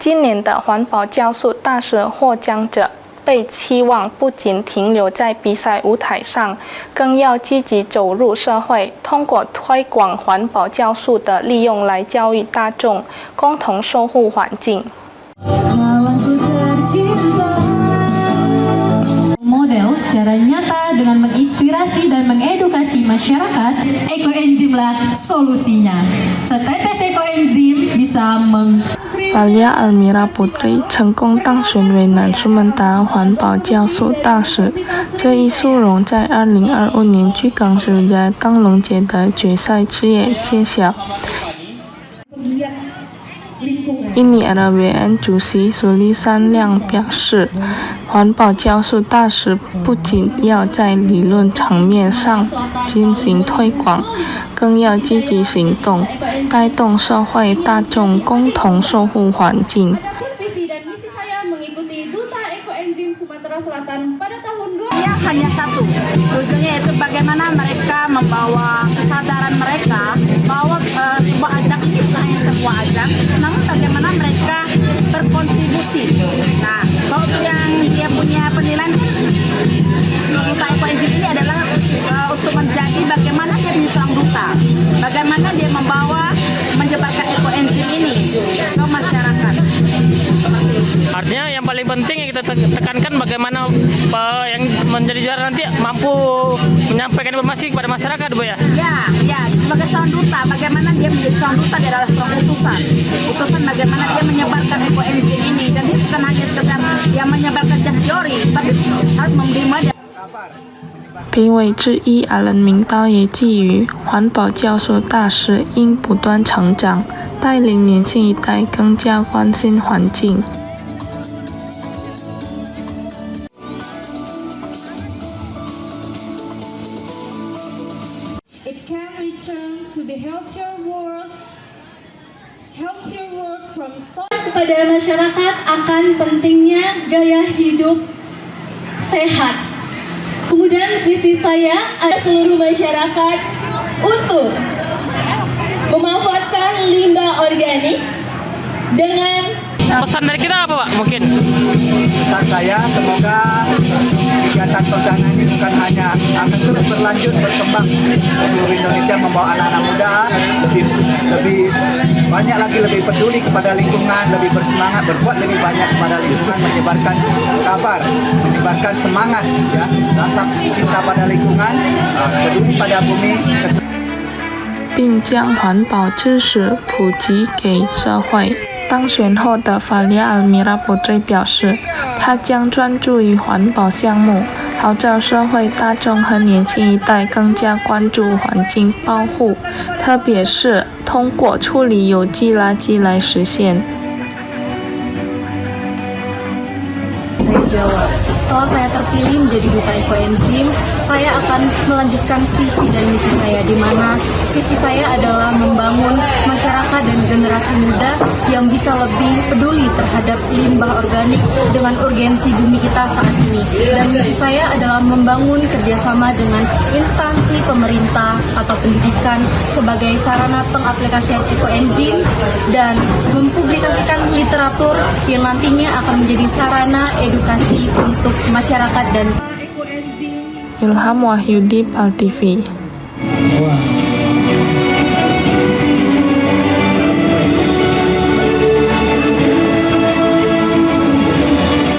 今年的环保教术大使获奖者被期望不仅停留在比赛舞台上，更要积极走入社会，通过推广环保教术的利用来教育大众，共同守护环境。Model secara nyata dengan menginspirasi dan mengedukasi masyarakat, ekoenzimlah solusinya. Setetes ekoenzim bisa Valia Almira Putri 成功当选为南苏门答腊环保教术大使，这一殊荣在2025年巨港世家灯笼节的决赛之夜揭晓。印尼 RBN 主席苏利山亮表示，环保教术大使不仅要在理论层面上进行推广，更要积极行动，带动社会大众共同守护环境。Visi dan misi saya mengikuti Duta Ekoenzim Sumatera Selatan pada tahun 2000. Yang hanya satu, tujuannya yaitu bagaimana mereka membawa kesadaran mereka bahwa sebuah ajang ini bukan hanya sebuah ajang, namun bagaimana mereka berkontribusi. Nah, kalau yang dia punya penilaian Duta Ekoenzim ini adalah untuk menjadi bagaimana dia menjadi seorang duta, bagaimana dia membawa menyebarkan ekoenzim ini ke masyarakat. Artinya yang paling penting yang kita tekankan bagaimana yang menjadi juara nanti mampu menyampaikan informasi kepada masyarakat, Bu ya? Ya, sebagai seorang duta, bagaimana dia menjadi seorang duta, dia adalah seorang utusan bagaimana dia menyebarkan ekoenzim ini, dan dia bukan hanya sekedar yang menyebarkan just teori, tapi harus memberi modal. 评委之一阿伦明道也寄予环保教术大使应不断成长，带领年轻一代更加关心环境。It can return to the healthier world from kepada masyarakat akan pentingnya gaya hidup sehat. Kemudian visi saya ada seluruh masyarakat untuk memanfaatkan limbah organik dengan pesan dari kita apa, Pak? Mungkin pesan saya semoga kegiatan perdana ini bukan hanya akan terus berlanjut berkembang seluruh Indonesia, membawa anak-anak muda lebih banyak lagi, lebih peduli kepada lingkungan, lebih bersemangat, berbuat lebih banyak kepada lingkungan, menyebarkan kabar, menyebarkan semangat, ya, rasa cinta pada lingkungan, peduli pada bumi, 并将环保知识普及给社会。当选后的法利亚尔米拉普追表示，他将专注于环保项目，号召社会大众和年轻一代更加关注环境保护，特别是通过处理有机垃圾来实现。Saya jawab, setelah saya terpilih menjadi duta ekoenzim, saya akan melanjutkan visi dan misi saya, di mana visi saya adalah membangun masyarakat dan generasi muda yang bisa lebih peduli terhadap limbah organik dengan urgensi bumi kita saat ini. Dan misi saya adalah membangun kerjasama dengan instansi pemerintah atau pendidikan sebagai sarana pengaplikasian ekoenzim dan mempublikasikan literatur yang nantinya akan menjadi sarana edukasi untuk masyarakat dan Ilham Wahyudi, PAL TV.